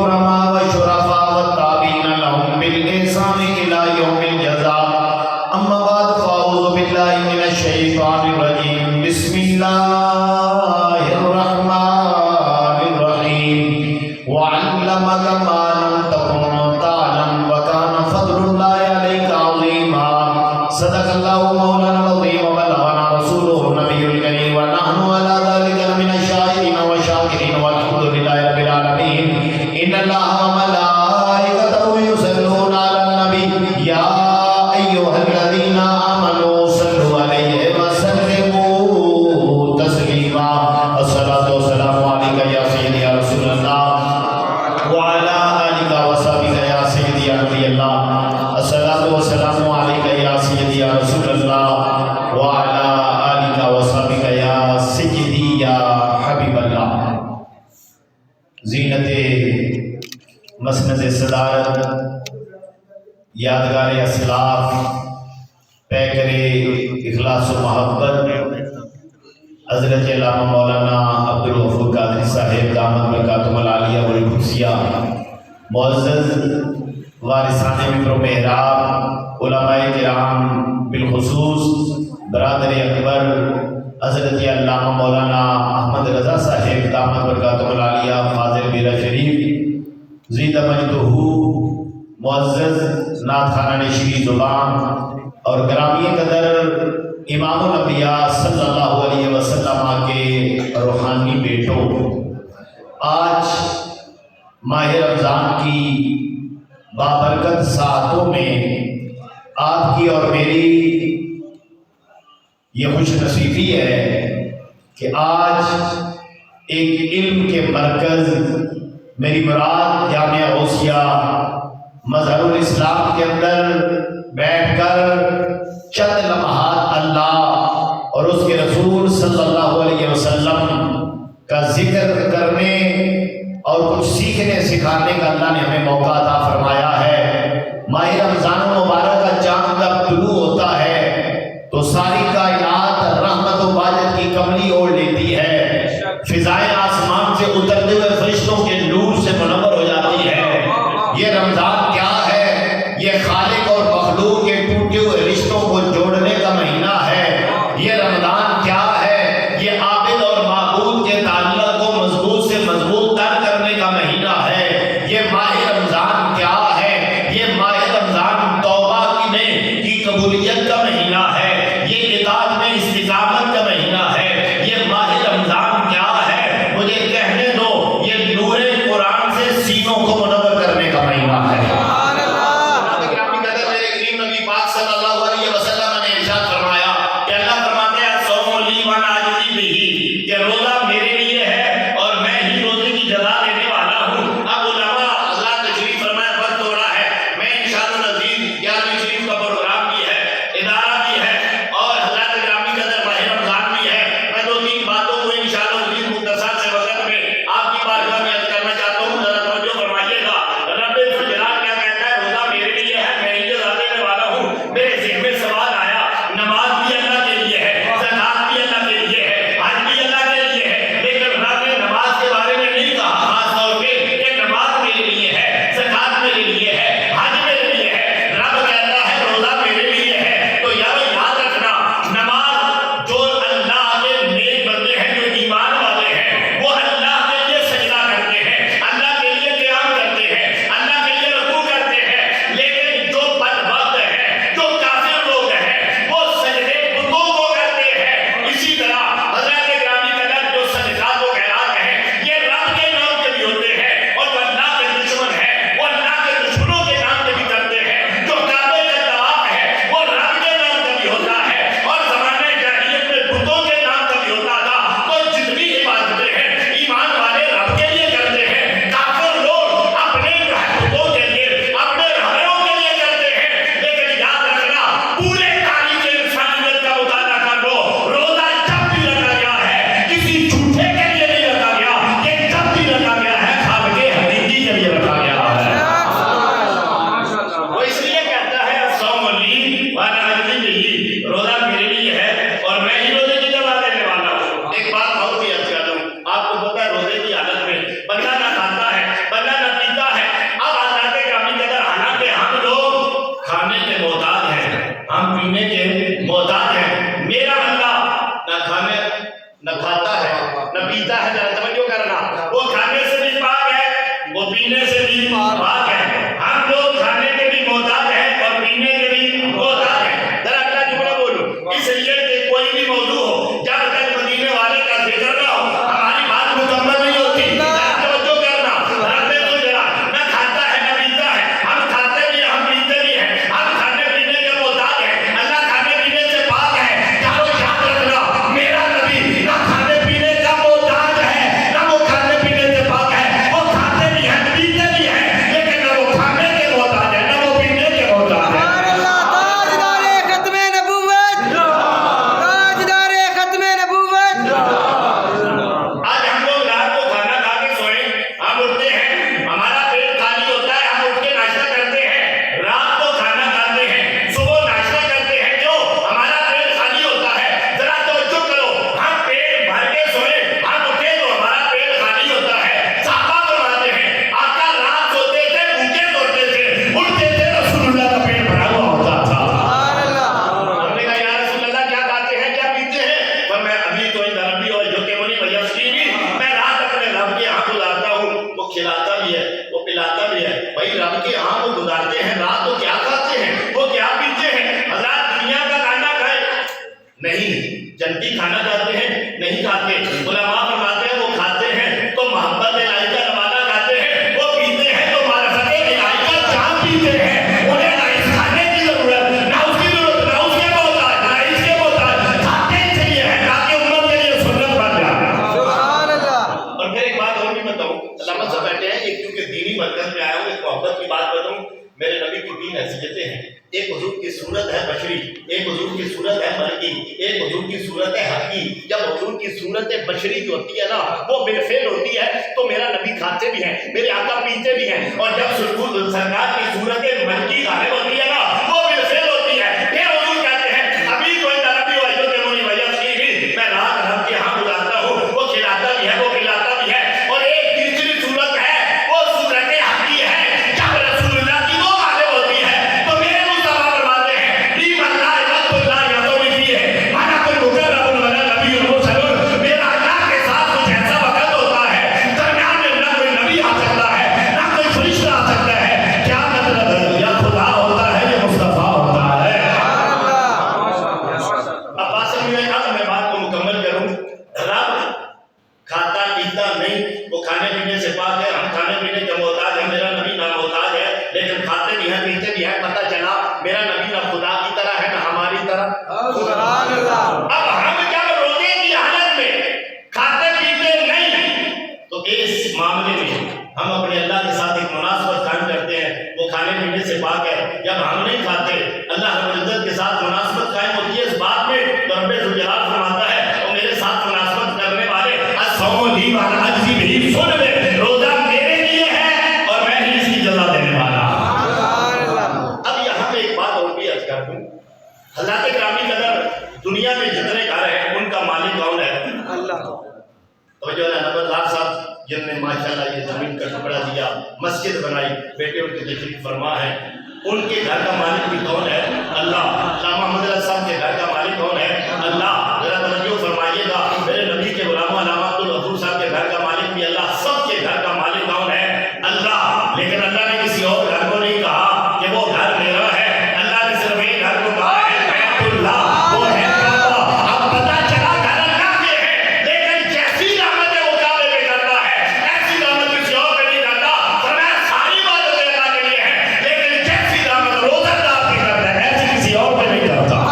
الكرماء والشرفاء والتابعين لهم بالإحسان إلى يوم الجزاء. أما بعد فأعوذ بالله من الشيطان الرجيم. بسم الله الرحمن الرحيم. وعلمك ما لم تكن تعلم وكان فضل الله عليك عظيما. صدق الله مولانا العظيم وبلغنا رسوله النبي الكريم ونحن على ذلك من الشاهدين والشاكرين والحمد لله رب العالمين. إن الله وملائكته يصلون على النبي يا أيها الذين آمنوا صلوا عليه وسلموا تسليما. الصلاة والسلام عليك يا سيدي يا رسول الله وعلى آلك وصحبك يا سيدي يا نبي الله. الصلاة والسلام عليك يا سيدي يا رسول الله وعلى آلك وصحبك يا سيدي يا حبيب الله. زینت مسند صدارت، یادگار اسلاف، پیکر اخلاص و محبت حضرت علامہ مولانا عبدالغفور قادری صاحب دامت برکاتہم العالیہ والقدسیہ، معزز وارثان ممبر و محراب، علماء کرام، بالخصوص برادر اکبر حضرت علامہ مولانا احمد رضا صاحب دامت برکاتہم العالیہ فاضل بیرہ شریف زیدہ مجدہ، معزز نعت خانہ نشری زبان اور گرامی قدر امام الانبیاء صلی اللہ علیہ وسلم کے روحانی بیٹوں، آج ماہ رمضان کی بابرکت ساعتوں میں آپ کی اور میری یہ خوش نصیبی ہے کہ آج ایک علم کے مرکز، میری مراد جامعہ غوثیہ مظہر الاسلام کے اندر بیٹھ کر چند لمحات اللہ اور اس کے رسول صلی اللہ علیہ وسلم کا ذکر کرنے اور کچھ سیکھنے سکھانے کا اللہ نے ہمیں موقع عطا فرمایا ہے. ماہ رمضان مبارک کا چاند جب طلوع ہوتا ہے تو ساری کائنات رحمت و باجت کی کملی اوڑھ لیتی ہے، فضائیں آسمان سے اترتے ہوئے فرشتوں کے نور سے منور ہو جاتی ہے. یہ رمضان کیا ہے؟ یہ خالق اور مخلوق کے ٹوٹے ہوئے رشتوں کو جوڑنے کا مہینہ ہے. یہ رمضان کیا ہے؟ یہ عابد اور معبود کے تعلق کو مضبوط سے مضبوط تر کرنے کا مہینہ ہے. یہ ماہ رمضان کیا ہے؟ یہ ماہ رمضان توبہ پینے سے بھی پاک ہے. ہم لوگ کھانے کے بھی محتاج ہیں اور پینے کے بھی محتاج ہیں. ذرا اگلا جملہ بولو. اس لیے کہ کوئی بھی موضوع ہو جب تک مدینے والے کا ذکر نہ ہو ہماری بات مکمل نہیں ہوتی. توجہ کرنا. رہتے تو ذرا نہ کھاتا ہے نہ پیتا ہے. ہم کھاتے بھی ہیں ہم پیتے بھی ہیں. ہم کھانے پینے کے محتاج ہیں. اللہ کھانے پینے سے پاک ہے. چاروں یاد رکھنا میرا نبی نہ کھانے پینے کا محتاج ہے نہ وہ کھانے پینے سے پاک ہے. وہ کھاتے بھی ہیں پیتے بھی ہیں لیکن نہ وہ کھانے کے محتاج ہے نہ وہ پینے کے محتاج ہے. آج ہم لوگ رات کو کھانا کھا کے سوئیں ہم اٹھتے ہیں ہمارا پیٹ خالی ہوتا ہے ہم اٹھ کے ناشتہ کرتے ہیں. رات کو کھانا کھاتے ہیں صبح ناشتہ کرتے ہیں جو ہمارا پیٹ خالی ہوتا ہے. ذرا توجہ کرو ہم پیٹ بھر کے سوئیں ہم اٹھے تو ہمارا پیٹ خالی ہوتا ہے. صحابہ فرماتے ہیں آقا رات سوتے تھے بھوکے سوتے تھے اٹھتے تھے رسول اللہ کا پیٹ بھرا ہوا ہوتا تھا. ہم نے کہا یا رسول اللہ کیا کھاتے ہیں کیا پیتے ہیں؟ فرمایا ابھی تو ان ربی اور جو کہ منی ویسقینی میں رات اپنے رب کے ہاں گزارتا ہوں. وہ کھلاتا بھی ہے وہ پلاتا بھی ہے. بھائی رب کے ہاں وہ گزارتے ہیں رات تو کیا کھاتے ہیں وہ کیا پیتے ہیں؟ حضرات دنیا کا کھانا کھائے نہیں جنتی کھانا کھاتے ہیں نہیں کھاتے. علماء فرماتے ہیں وہ کھاتے ہیں تو محبت الہی کا نوازا کھاتے ہیں. وہ پیتے ہیں تو معرفت الہی کا جام پیتے ہیں. انہیں نہ اس کھانے کی ضرورت نہ اس کی ضرورت نہ اس کے محتاج نہ اس کے محتاج. کھاتے اس لیے ہیں تاکہ امت کے لیے سنت بن جائے. اور پھر ایک بات اور بھی بتاؤں علامہ صاحب بیٹھے ہیں ایک کیونکہ دینی مرکز میں آیا ہوں ایک محبت کی بات بتاؤں. میرے نبی کی تین حیثیتیں ہیں. ایک حضور کی صورت ہے بشری ایک حضور کی صورت ہے ملکی ایک حضور کی صورت ہے حقی. جب حضور کی صورت بشری جو ہوتی ہے نا وہ بالفعل ہوتی ہے تو میرا نبی کھاتے بھی ہیں میرے آقا پیتے بھی ہیں. اور جب سرکار کی صورت ملکی غالب ہوتی ہے نا وہ بالفعل ہوتی ہے. پھر حضور کہتے ہیں ابھی کوئی نبی ہو جو کہ مجھے وجہ سے بھی میں رات رب کے ہاں گزارتا ہوں. وہ کھلاتا بھی ہے وہ پلاتا بھی ہے. اور ایک تیسری صورت ہے وہ صورت حقی ہے. جب رسول اللہ کی وہ غالب ہوتی ہے تو میرے مصطفیٰ فرماتے ہیں لی اللہ وقت اللہ یادو لکھی ہے مانا کوئی مقرب ولا نبی المرسل. میرا اللہ کے ساتھ کچھ ایسا وقت ہوتا ہے درمیان میں نہ کوئی نبی آ سکتا ہے نہ کوئی فرشتہ آ سکتا ہے. کیا مطلب ہے یا خدا ہوتا ہے یا مصطفیٰ ہوتا ہے. اب باسم نے کہا میں بات کو مکمل کروں. رب کھاتا پیتا نہیں وہ کھانے پینے سے پاک ہے. ہم کھانے پینے کے محتاج ہیں. میرا نبی نہ محتاج ہے لیکن کھاتے بھی ہیں پیتے بھی ہیں. پتہ چلا میرا نبی نہ خدا کی طرح ہے نہ ہماری طرح. اب ہم جب روزے کی حالت میں کھاتے پیتے نہیں تو اس معاملے میں ہم اپنے اللہ کے ساتھ ایک مناسبت قائم کرتے ہیں. وہ کھانے پینے سے پاک ہے. جب ہم نہیں کھاتے اللہ رب العزت کے ساتھ مناسبت قائم ہوتی ہے اس بات میں تو رب ذوالجلال فرماتا ہے اور میرے ساتھ مناسبت کرنے والے الصوم لی وانا اجزی بہ. سن لے روزہ میرے لیے ہے اور میں ہی اس کی جزا دینے والا. اب یہاں پہ ایک بات اور بھی عرض کر دوں. حضرات گرامی قدر دنیا میں جتنے گھر ہیں ان کا مالک کون ہے؟ اللہ. توجہ ہے نبردار صاحب جن نے ماشاءاللہ یہ زمین کا ٹکڑا دیا مسجد بنائی بیٹے ان کے تشریف فرما ہے. ان کے گھر کا مالک بھی کون ہے؟ اللہ. شاہ محمد اللہ صاحب کے گھر کا مالک کون ہے؟ اللہ. ذرا توجہ فرمائیے گا میرے نبی کے غلام علامہ عبدالغفور صاحب کے گھر کا مالک بھی اللہ. سب کے گھر کا مالک کون ہے؟ اللہ. لیکن اللہ نے کسی اور گھر کو نہیں کہا کہ وہ گھر میرا ہے. اللہ نے صرف ایک گھر کو کہا ہے بیت اللہ وہ ہے کعبہ. اب پتہ چلا گھر اللہ کے ہے لیکن جیسی رحمت وہ کعبے پہ کرتا ہے ایسی رحمت کسی اور پہ نہیں کرتا. فرمایا ساری باتیں اللہ کے لیے ہیں لیکن جیسی رحمت روزہ دار پہ کرتا ہے ایسی کسی اور پہ نہیں کرتا.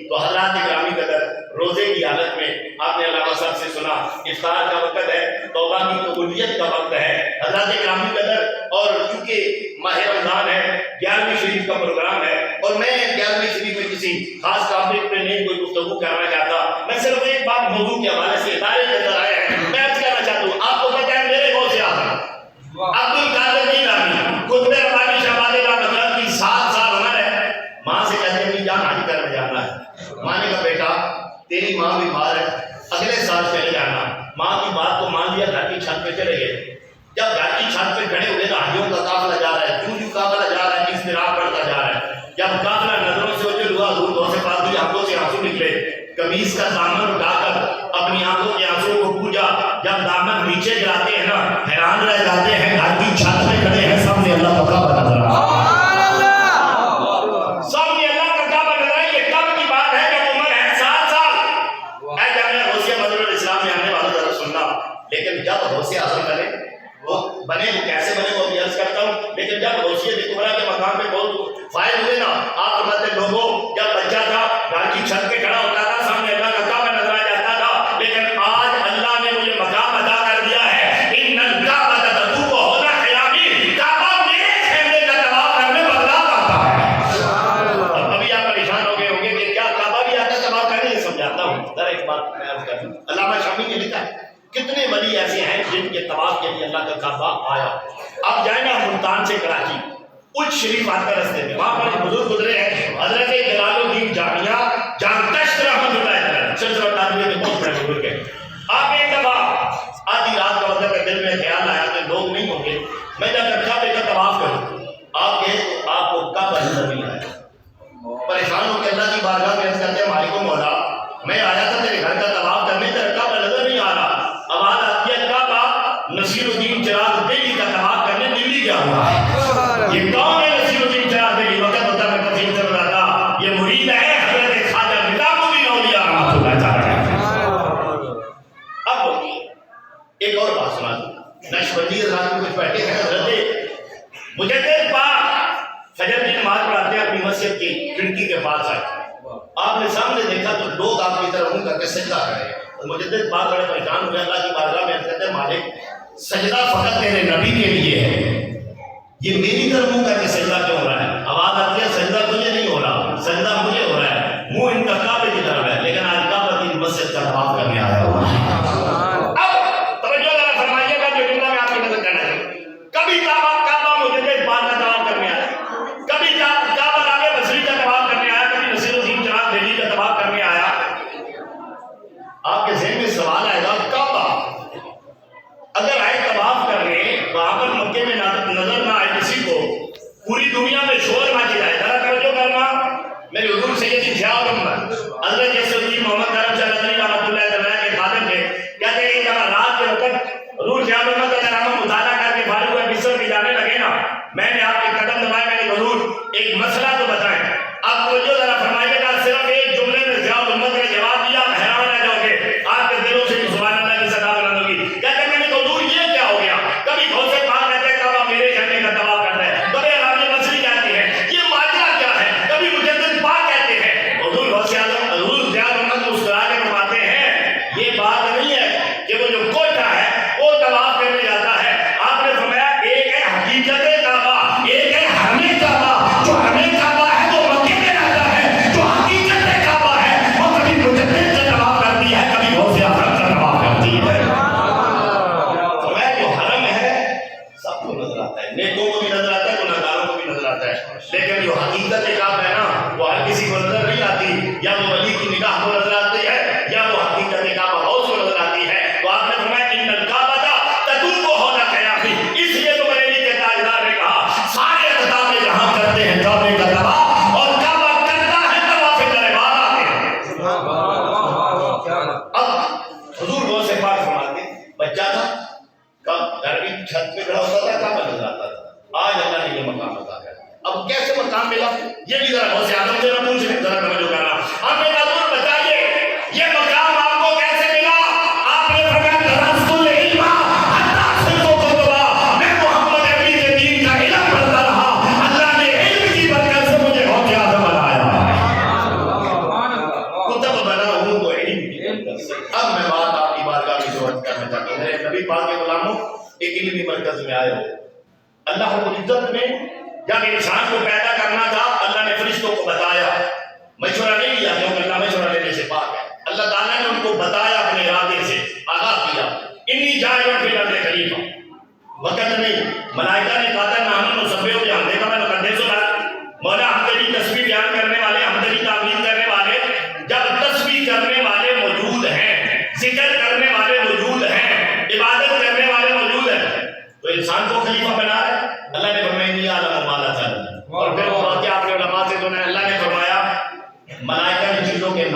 تو حضرات گرامی قدر روزے کی حالت میں آپ نے علامہ صاحب سے سنا افطار کا وقت ہے توبہ کی قبولیت کا وقت ہے. حضرات گرامی قدر اور چونکہ ماہ رمضان ہے 11ویں شریف کا پروگرام ہے اور میں 11ویں شریف میں کسی خاص ٹاپک پہ نہیں کوئی گفتگو کرنا چاہتا. میں صرف ایک بات موضوع کے حوالے سے ادارے کے اندر آئے ہیں میں عرض کرنا چاہتا ہوں. آپ کو پتہ ہے میرے بہت سے آدمی عبد القادر جیلانی قطب ربانی شہباز مطلب کی 7 سال عمر ہے. ماں سے کہتے ہیں جان حج کرنے جانا ہے. ماں نے کہا بیٹا تیری ماں بیمار ہے اگلے سال چلے جانا. ماں کی بات کو مان لیا گھر کی چھت پہ چلے گئے. جب گھر کی چھت پہ کھڑے ہوئے تو حاجیوں کا قافلہ جا رہا ہے جو قافلہ جا رہا ہے اضطراب بڑھتا جا رہا ہے. جب قافلہ نظروں سے اوجھل ہوا حضور دو سے بات ہوئی آپ آنکھوں سے آنسو نکلے، قمیص کا دامن اٹھا کر اپنی آنکھوں کے آنسو کو پوجا، جب دامن نیچے گراتے ہیں نا حیران رہ جاتے ہیں، گھر کی چھت میں کھڑے ہیں، سامنے اللہ کا کعبہ نظر آ رہا ہے، سامنے اللہ کا کعبہ نظر آ رہا ہے۔ یہ کب کی بات ہے جب عمر ہے 7 سال۔ اے جامعہ غوثیہ مدینہ الاسلام میں آنے والے ذرا سننا، لیکن جب غوثیہ اعظم بنے وہ بنے، وہ کیسے بنے وہ بھی عرض کرتا ہوں، لیکن جب غوثیہ کبریٰ کے مقام پہ بہت فائد ہوئے نا، آپ فرماتے لوگوں جب بچہ تھا گھر کی چھت پہ کھڑا ہوتا تھا، سامنے اللہ کا کعبہ نظر آ جاتا تھا، لیکن آج اللہ نے مجھے مقام عطا کر دیا ہے، ان الکعبہ تطوف ہونا خیامی، کعبہ میرے خیمے کا طواف کرنے بغداد آتا ہے۔ ابھی آپ پریشان ہو گئے ہوں گے کہ کیا کعبہ بھی آتا ہے طواف کرنے؟ سمجھاتا ہوں ذرا ایک بات میں عرض کروں، علامہ شامی نے لکھا ہے کتنے ولی ایسے ہیں جن کے طواف کے لیے اللہ کا کعبہ آیا۔ آپ جائیں نا ملتان سے کراچی، اچ شریف آتا ہے رستے میں، وہاں پر ایک بزرگ گزرے ہیں حضرت جلال الدین جامعہ جانکشت رحمۃ اللہ علیہ، سلسلہ تعلیمیہ کے بہت بڑے بزرگ ہیں۔ آپ ایک دفعہ آدھی رات کا وقت ہے، دل میں خیال آیا کہ لوگ نہیں ہوں گے، میں جا کر کعبے کا طواف کروں، آپ گئے تو آپ کو کعبہ نظر نہیں آیا، پریشان ہو کے اللہ کی بارگاہ میں عرض کرتے ہیں مالک و مولا میں آیا تھا تیرے گھر کا طواف کرنے، تیرا کعبہ نظر نہیں آ رہا، آواز آتی ہے کعبہ نصیر الدین چراغ دہلی کا طواف کرنے دلی گیا ہوا ہے۔ یہ کون ہے نصیر الدین چراغ دہلی؟ وقت ہوتا میں تفصیل سے بتاتا، یہ مرید ہے حضرت خواجہ نظام الدین اولیاء رحمۃ اللہ تعالی۔ اب ایک اور بات سنا دوں، نشبندی حضرات میں کچھ بیٹھے ہیں، حضرت مجدد پاک فجر کی نماز پڑھاتے ہیں اپنی مسجد کی کھڑکی کے پاس آئے، آپ نے سامنے دیکھا تو لوگ آپ کی طرف منہ کر کے سجدہ کرے، مجدد پاک بڑے پریشان ہوئے، اللہ کی بارگاہ میں کہتے ہیں مالک سجدہ فقط تیرے نبی کے لیے ہے، یہ میری طرف منہ کر کے سجدہ کیوں ہو رہا ہے؟ آواز آتی ہے سجدہ تجھے نہیں ہو رہا، سجدہ مجھے ہو رہا ہے، منہ ان کا کعبے کی طرف ہے، لیکن آج کعبہ کی مسجد کا طواف کرنے آیا ہوا ہے۔ اب توجہ ذرا فرمائیے گا جو جملہ میں آپ کی نظر کرنا ہے، کبھی کعبہ مجدد پاک کا طواف کرنے آیا، کبھی کعبہ راغب بصری کا طواف کرنے آیا، کبھی نصیر الدین چراغ دہلی کا طواف کرنے آیا۔ آپ کے ذہن میں سوال آئے گا کعبہ اگر آئے طواف کرنے، وہاں پر مکے میں نظر نہ آئے کسی کو، پوری دنیا میں شور مچ جائے، ذرا توجہ کرنا، میرے حضور سیدی ضیاء الامت حضرت یسوع محمد کرم صلی اللہ رحمۃ اللہ تعالی کے خادم تھے، کہتے ہیں جب رات کے وقت حضور ضیاء الامت کا نام مطالعہ کر کے فارغ ہوئے بستر پہ جانے لگے نا، میں نے آپ کے قدم دبائے، میں نے حضور ایک مسئلہ تو بتائیں، آپ توجہ ذرا فرمائیے گا، صرف ایک جملے میں ضیاء الامت نے جواب دیا، حیران رہ جاؤ گے، آپ کے دلوں سے سبحان اللہ کی صدا بلند ہوگی، کہتے ہیں میں نے حضور یہ کیا ہو گیا، کبھی غوث پاک کہتے ہیں کعبہ میرے جھنڈے کا طواف کرنا ہے، کبھی راغب بصری کہتے ہیں یہ ماجرا کیا ہے، کبھی مجدد پاک کہتے ہیں، حضور غوث اعظم حضور ضیاء الامت مسکرا کے فرماتے ہیں یہ بات نہیں ہے کہ وہ جو کوٹا ہے وہ طواف کرنے جاتا ہے، آپ نے فرمایا ایک ہے حقیقت کعبہ، ایک ہے حرم کعبہ، جو حرم کعبہ ہے وہ مکے میں رہتا ہے، جو حقیقت کعبہ ہے وہ کبھی مجدد کا طواف کرتی ہے، کبھی غوث اعظم کا طواف کرتی ہے۔ جو حرم ہے سب کو نظر آتا ہے، نیکوں کو بھی نظر آتا ہے، گناہگاروں کو بھی نظر آتا ہے، لیکن جو حقیقت کعبہ ہے نا وہ ہر کسی کو نظر نہیں آتی، یا وہ ولی کی نگاہ کو نظر آتی ہے یا وہ حقیقت کعبہ غوث کو نظر آتی ہے۔ تو آپ نے فرمایا ان الکعبہ تطوف ہونا خیامی، اس لیے تو بریلی کے تاجدار نے کہا سارے اقدام جہاں کرتے ہیں کعبے کا طواف، اور کعبہ کرتا ہے طواف دربار آتے ہیں۔ اب حضور غوث پاک فرماتے بچہ تھا گھر کی چھت پہ کھڑا ہوتا تھا، کعبہ نظر آتا تھا، آج اللہ نے یہ مقام عطا کر دیا۔ اب کیسے مقام ملا یہ بھی ذرا غوث اعظم سے نہ پوچھ لیں، ذرا توجہ کرنا، آپ نے حضور بتائیے یہ مقام آپ کو کیسے ملا؟ آپ نے فرمایا درست العلم حتی صرف و کتبہ، میں محمد عربی کے دین کا علم پڑھتا رہا، اللہ نے علم کی برکت سے مجھے غوث اعظم بنایا، کتب بنا ہوں تو علم کی برکت سے۔ اب میں بات آپ کی بارگاہ میں جو عرض کرنا چاہتا ہوں، میرے نبی پاک کے غلاموں ایک علمی مرکز میں آئے ہو، اللہ رب العزت نے جب انسان کو پیدا کرنا تھا اللہ نے فرشتوں کو بتایا، مشورہ نہیں لیا کیونکہ اللہ مشورہ لینے سے پاک ہے، اللہ تعالیٰ نے ان کو بتایا اپنے ارادے سے، آگاہ کیا انی جاعل فی الارض خلیفہ، وقت نہیں، ملائکہ نے کہا تھا نحن نسبح بحمدک و نقدس لک، مولا ہم تیری تسبیح بیان کرنے والے، ہم تیری تعظیم کرنے والے، جب تسبیح کرنے والے موجود ہیں، ذکر کرنے والے موجود ہیں، عبادت کرنے والے موجود ہیں، تو انسان کو خلیفہ بنا ہے، اللہ نے فرمایا نہیں عالم مالا چل، اور پھر وہ واقعہ آپ نے علماء سے سنا ہے، اللہ نے فرمایا ملائکہ نے چیزوں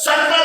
70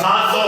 700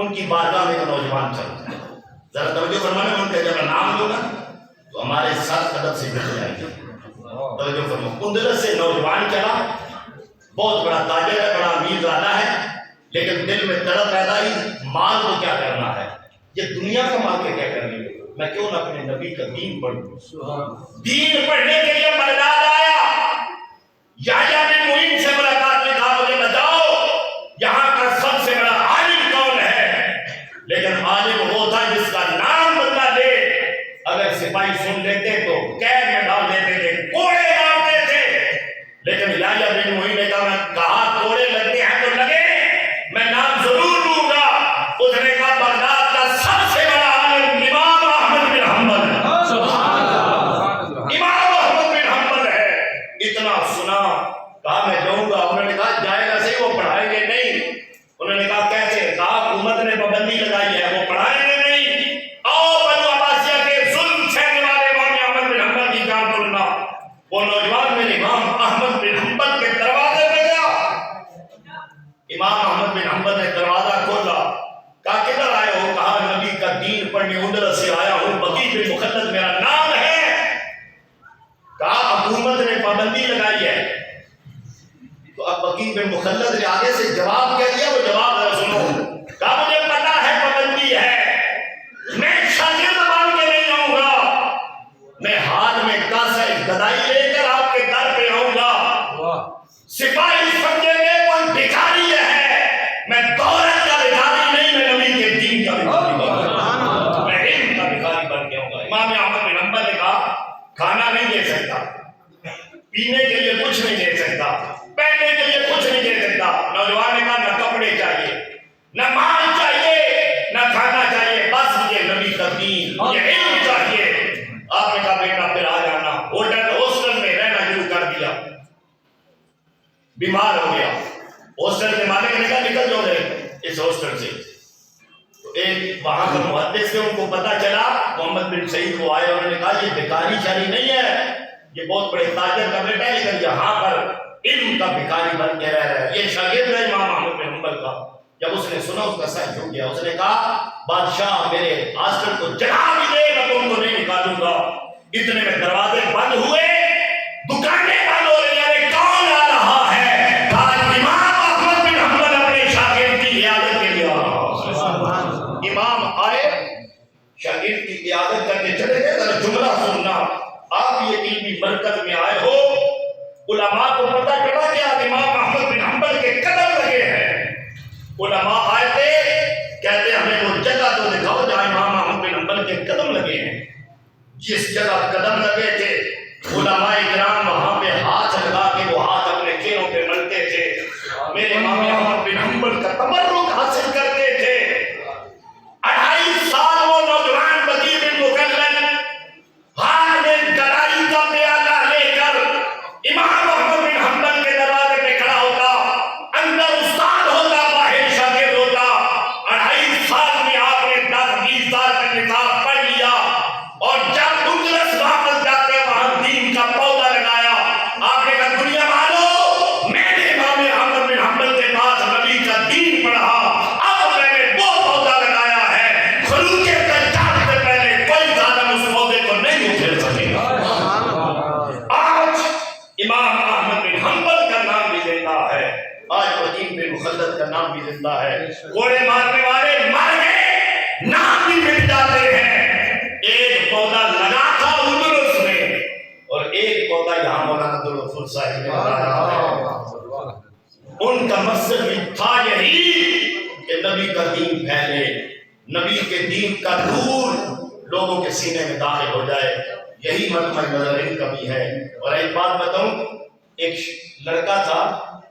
ان کی بارگاہ میں نوجوان چلتے ہیں. ذرا توجہ فرمانا, ان کا جب میں نام لوں گا تو ہمارے ساتھ قدم سے جڑ جائیں گے. توجہ فرماؤ. اندلس سے نوجوان چلا, بہت بڑا تاجر ہے, بڑا امیر زادہ ہے, لیکن دل میں تڑپ پیدا ہی, مال کو کیا کرنا ہے, یہ دنیا کا مال کے کیا کرنے گے, میں کیوں نہ اپنے نبی کا دین پڑھوں. دین پڑھنے کے لیے بغداد آیا. یحییٰ بن معین سے ملاقات میں کہا مجھے بتاؤ یہاں کا سب سے بڑا عالم کون ہے. لیکن عالم وہ تھا جس کا نام بتا دے, اگر سپاہی سن لیتے تو قید میں ڈال دیتے تھے, کوڑے ڈالتے تھے. لیکن یحییٰ بن معین نے کہا کوڑے لگتے ہیں تو لگے, میں نام ضرور دوں گا. اس نے کہا بغداد کا سب سے بڑا عالم امام احمد بن حنبل ہے. امام احمد بن حنبل ہے. اتنا سنا, کہا میں جاؤں گا. انہوں نے کہا جائے گا صحیح, وہ پڑھائیں گے نہیں. انہوں نے کہا کیسے, کہا حکومت نے پابندی لگائی ہے, وہ پڑھائیں گے نہیں. آؤ بنو عباسیہ کے ظلم سہنے والے امام احمد بن حنبل کی جان توڑنا. وہ نوجوان میرے امام احمد بن حنبل کے دروازے پہ گیا. امام احمد بن حنبل نے دروازہ کھولا, کہا کدھر آئے ہو, کہا نبی کا دین پڑھنے اندلس سے آیا ہوں, بقیع بن مخلد میرا نام ہے. کہا حکومت نے پابندی لگائی ہے. تو اب بقیع بن مخلد نے آگے سے جواب کہہ دیا, وہ جواب ذرا سنو. کہا مجھے پتا ہے پابندی ہے, میں شاگرد بن کے نہیں آؤں گا, میں ہاتھ میں کاسہ گدائی لے کر آپ کے در پہ آؤں گا. سپاہی سمجھیں گے کوئی بھکاری ہے, میں دولت کا بھکاری نہیں, میں نبی کے دین کا بھکاری بن گیا, میں علم کا بھکاری بن گیا ہوں گا. امام احمد بن حنبل نے کہا کھانا نہیں دے سکتا, پینے کے لیے کچھ نہیں دے سکتا, پہننے کے لیے کچھ نہیں دے سکتا. نوجوان نے کہا نہ کپڑے چاہیے, نہ مال چاہیے, نہ کھانا چاہیے, بس مجھے نبی کا دین, مجھے علم چاہیے. آپ نے کہا بیٹا پھر آ جانا. ہاسٹل میں رہنا شروع کر دیا. بیمار ہو گیا. ہاسٹل کے مالک نے کہا نکل جاؤ اس ہاسٹل سے. تو ایک وہاں کا محدث سے ان کو پتا چلا, محمد بن سعید کو آئے, انہوں نے کہا یہ بھکاری شاری نہیں ہے, یہ بہت بڑے تاجر کا بیٹا ہے, لیکن یہاں پر علم کا بھکاری بن کے رہ رہا ہے, یہ شاگرد ہے امام احمد بن حنبل کا. جب اس نے سنا اس کا سر جھک گیا. اس نے کہا بادشاہ میرے ہاسٹل کو جلا بھی دے, میں تم کو نہیں نکالوں گا. اتنے میں دروازے بند ہوئے, دکانیں بند ہو رہی ہیں, کون آ رہا ہے, کہا امام احمد بن حنبل اپنے شاگرد کی عیادت کے لیے آ رہا. امام آئے, شاگرد کی عیادت کر کے چلے گئے. ذرا جملہ سننا, آپ یہ علمی مرکز میں آئے ہو, علماء کو پتہ چلا کہ آپ امام احمد بن حنبل کے قدم لگے ہیں. علماء آئے تھے, کہتے ہمیں وہ جگہ تو دکھاؤ جہاں امام احمد بن حنبل کے قدم لگے ہیں. جس جگہ قدم لگے تھے علماء کرام وہاں پہ ہاتھ لگا کے وہ ہاتھ اپنے چہروں پہ ملتے تھے, میرے امام احمد بن حنبل کا تبرک حاصل کرتے تھے. 2.5 سال وہ نوجوان بقیع بن مخلد ہاتھ میں گدائی کا پیالہ لے کر امام احمد بن حنبل کے دروازے پہ کھڑا ہوتا. اندر استاد ہوتا, باہر شاگرد ہوتا. 2.5 سال میں آپ نے 10-20 سال کا نصاب پڑھ لیا, اور جب اندلس واپس جاتے وہاں دین کا پودا لگایا. آپ نے کہا دنیا والو, میں نے امام احمد بن حنبل کے پاس نبی کا دین پڑھا, اب میں نے وہ پودا لگایا ہے, خروج دجال سے پہلے کوئی ظالم اس پودے کو نہیں اکھیڑ سکے گا. آج امام احمد بن حنبل کا نام بھی زندہ ہے, آج بقیع بن مخلد کا نام بھی زندہ ہے. کوڑے مارنے والے مر گئے, نام بھی مٹ جاتے ہیں. ایک پودا لگا تھا اندلس میں, اور ایک پودا یہاں مولانا عبدالغفور صاحب نے لگایا ہے. ان کا مقصد بھی تھا یہی کہ نبی کا دین پھیلے, نبی کے دین کا نور لوگوں کے سینے میں داخل ہو جائے. یہی مطمع نظر ان کا بھی ہے. اور ایک بات بتاؤں, ایک لڑکا تھا,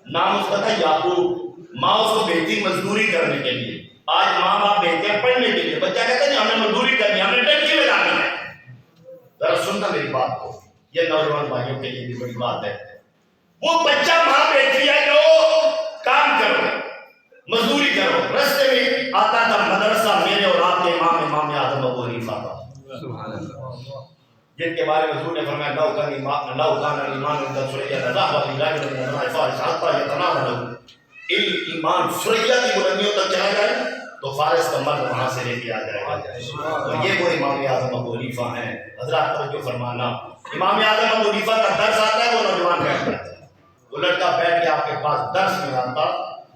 نام اس کا تھا یعقوب. ماں اس کو بھیجتی مزدوری کرنے کے لیے. آج ماں باپ بھیجتے ہیں پڑھنے کے لیے, بچہ کہتا ہے ہمیں مزدوری کرنی ہے, ہمیں ٹنکی میں جانی ہے. ذرا سننا میری بات کو, یہ نوجوان بھائیوں کے لیے بھی بڑی بات ہے. وہ بچہ ماں بھیجتی ہے جو کام کرو, مزدوری کرو. رستے میں آتا تھا مدرسہ میرے اور آپ کے امام اعظم ابو حنیفہ کا, جن کے بارے میں حضور نے فرمایا لو کان الایمان عند ثریا لذهب بالله من الفارس حتى يتناول ایمان ثریا کی بلندیوں تک چلا جائے تو فارس کا مرد وہاں سے لے کے آ جائے گا۔ تو یہ وہ امام اعظم ابو حنیفہ ہیں۔ حضرات توجہ فرمانا، امام اعظم ابو حنیفہ کا درس آتا ہے، وہ نوجوان بیٹھ جاتا ہے، وہ لڑکا بیٹھ کے آپ کے پاس درس میں آتا،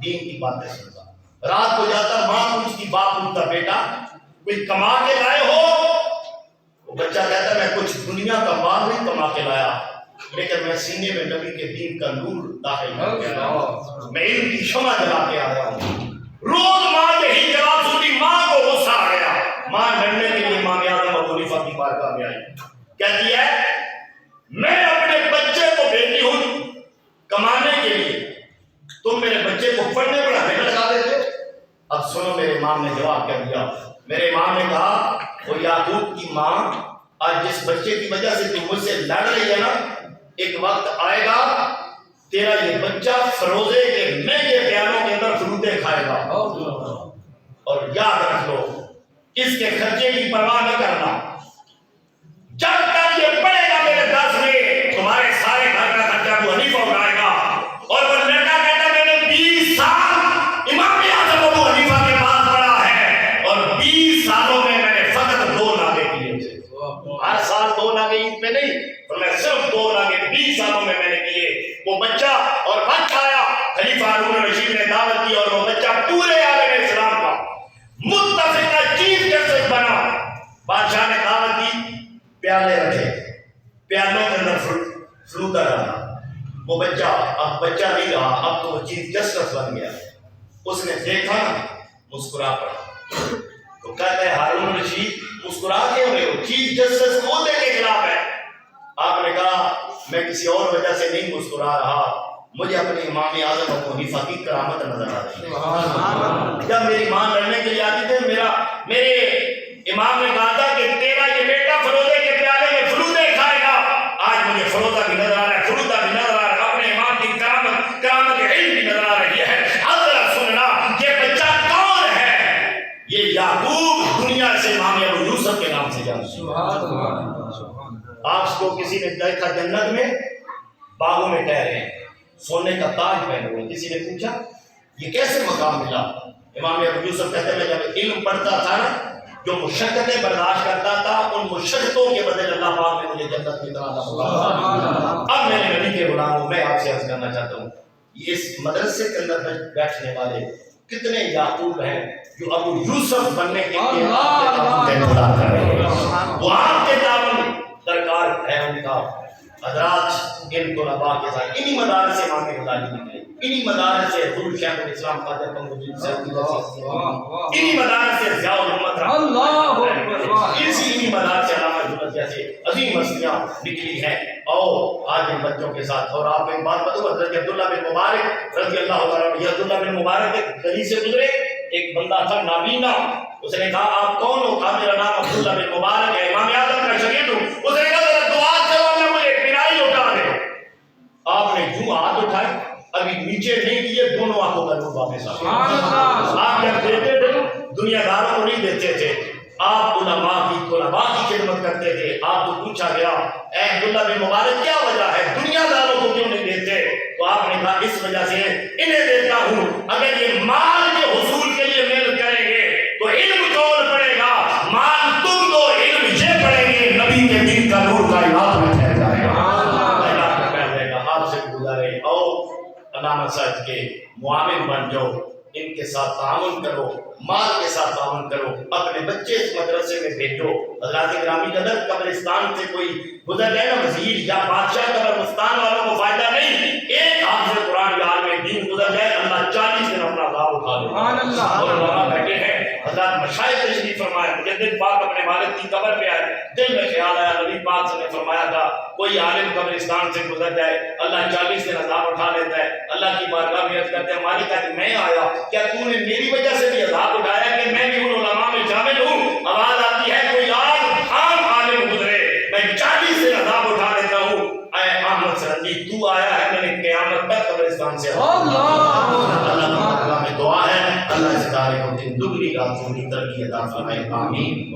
دین کی باتیں سنتا، رات کو جاتا، ماں پوچھتی، باپ پوچھتا، بیٹا کوئی کما کے لائے ہو؟ وہ بچہ کہتا میں کچھ دنیا کا مال نہیں کما کے لایا، لیکن میں سینے میں نبی کے دین کا نور داخل کر کے آیا ہوں، میں علم کی شمع جلا کے آیا ہوں۔ روز ماں یہی جواب سنتی، ماں کو غصہ آ گیا، ماں لڑنے کے لیے امام اعظم ابو حنیفہ کی بارگاہ میں آئی، کہتی ہے میں اپنے بچے کو بھیجتی ہوں کمانے کے لیے، تم میرے بچے کو پڑھنے پڑھانے میں لگا دیتے۔ اب سنو میرے امام نے جواب کیا دیا، میرے امام نے کہا وہ یعقوب کی ماں آج جس بچے کی وجہ سے تم مجھ سے لڑ رہی ہے نا، ایک وقت آئے گا تیرا یہ بچہ فروزے کے مہنگے پیالوں کے اندر فروٹے کھائے گا، اور یاد رکھ لو اس کے خرچے کی پرواہ نہ کرنا، جب تک یہ پڑھے گا میرے درس میں تمہارے سارے گھر کا خرچہ ابو حنیفہ اٹھائے گا۔ اور وہ لڑکا کہتا میں نے 20 سال امام اعظم ابو حنیفہ کے پاس پڑھا ہے، اور 20 سالوں میں میں نے فقط 2 ناغے کیے تھے، ہر سال 2 ناغے عید پہ نہیں، اور میں صرف 2 ناغے 20 سالوں میں نے کیے۔ وہ بچہ اور وقت آیا، خلیفہ ہارون الرشید نے دعوت دی، اور وہ بچہ پورے عالم اسلام کا متفقہ چیف جسٹس بنا۔ بادشاہ نے دعوت دی، پیالے رکھے، پیالوں کے اندر فلوٹا ڈالا، وہ بچہ اب بچہ نہیں رہا، اب تو وہ چیف جسٹس بن گیا۔ اس نے دیکھا نا، مسکرا پڑا، تو کہتا ہے ہارون الرشید مسکرا کیوں رہے ہو؟ چیف جسٹس عہدے کے خلاف ہے۔ آپ نے کہا میں کسی اور وجہ سے نہیں مسکرا رہا، مجھے اپنے امام اعظم ابو حنیفہ کی کرامت نظر آ رہی ہے۔ جب میری ماں لڑنے کے لیے آتی تھی، میرے امام نے کہا تھا کہ تیرا یہ بیٹا فروزے کے پیالے میں فلوٹے کھائے گا، آج مجھے فروزہ بھی نظر آ رہا ہے، فلوٹا بھی نظر آ رہا ہے، اپنے امام کی کرامت علم بھی نظر آ رہی ہے۔ اب ذرا سننا یہ بچہ کون ہے؟ یہ یعقوب، دنیا سے امام ابو یوسف کے نام سے جانتے ہیں۔ آپ کو کسی نے دیکھا جنت میں باغوں میں ٹہرے ہیں، سونے کا تاج پہنے ہوئے، کسی نے پوچھا یہ کیسے مقام ملا؟ امام ابو یوسف کہتے ہیں میں جب علم پڑھتا تھا نا، جو مشقتیں برداشت کرتا تھا، ان مشقتوں کے بدلے اللہ پاک نے مجھے جنت میں اتنا مقام۔ اب میرے نبی کے غلاموں میں آپ سے عرض کرنا چاہتا ہوں، اس مدرسے کے اندر بیٹھنے والے کتنے یعقوب ہیں جو ابو یوسف بننے کے لیے انتظار کر رہے ہیں، وہ آپ کے تعاون درکار ہے ان کا۔ حضرات ان طلباء کے ساتھ انہی مدارس سے امام غزالی نکلے، انہی مدارس سے حضور شیخ الاسلام خواجہ قمرالدین صاحب انہی مدارس سے ضیاء الامت انہی مدارس سے علامہ جنت جیسے عظیم ہستیاں نکلی ہیں۔ اور آج ان بچوں کے ساتھ، اور آپ ایک بات بتاؤ، حضرت عبداللہ بن مبارک رضی اللہ تعالیٰ عنہ، عبداللہ بن مبارک ایک گلی سے گزرے، ایک بندہ تھا نابینا، اس نے کہا آپ کون ہو؟ کہا میرا نام عبداللہ بن مبارک ہے، امام اعظم کا شاگرد ہوں۔ اس نے کہا ذرا دعا کرو اللہ مجھے پنائی لوٹا دے۔ آپ نے یوں ہاتھ اٹھائے، ابھی نیچے نہیں کیے، دونوں آنکھوں کا نور واپس آ گیا۔ آپ جب دیتے تھے دنیا داروں کو نہیں دیتے تھے، آپ علماء کی خدمت کرتے تھے۔ آپ کو پوچھا گیا اے عبداللہ بن مبارک کیا وجہ ہے دنیا داروں کو کیوں نہیں دیتے؟ تو آپ نے کہا اس وجہ سے انہیں دیتا ہوں، اگر یہ مال کے حصول کے لیے محنت کریں گے تو علم کون پڑے گا؟ مال تم دو، علم یہ پڑھیں گے، نبی کے دین کا نور کائنات میں پھیل جائے گا، کائنات میں پھیل جائے گا۔ آپ سے گزارے اور علامہ صاحب کے معاون بن جاؤ، ان کے ساتھ تعاون کرو، مال کے ساتھ تعاون کرو، اپنے بچے اس مدرسے میں بھیجو۔ حضرات گرامی قدر، قبرستان سے کوئی گزر جائے نا وزیر یا بادشاہ، قبرستان والوں کو فائدہ نہیں، ایک حافظ قرآن یا عالم دین گزر جائے، اللہ 40 دن اپنا عذاب اٹھا لے۔ اور وہاں بیٹھے ہیں حضرات مشائخ تشریف فرمائے، مجدد پاک اپنے والد کی قبر پہ آئے، دل میں خیال آیا نبی پاک سے نے فرمایا تھا کوئی عالم قبرستان سے گزر جائے اللہ 40 دن عذاب اٹھا لیتا ہے۔ اللہ کی بارگاہ میں عرض کرتے ہیں مالک آج میں آیا، کیا تو نے میری وجہ سے بھی عذاب اٹھایا کہ میں بھی ان علماء میں شامل ہوں؟ آواز آتی ہے کوئی عام عالم گزرے میں 40 دن عذاب اٹھا لیتا ہوں۔ اے احمد سرندی تو آیا ہے، میں نے قیامت تک قبرستان سے اللہ کی بارگاہ میں دعا ہے اللہ اس ادارے کو دن دگنی رات چوگنی ترقی عطا فرمائے، آمین۔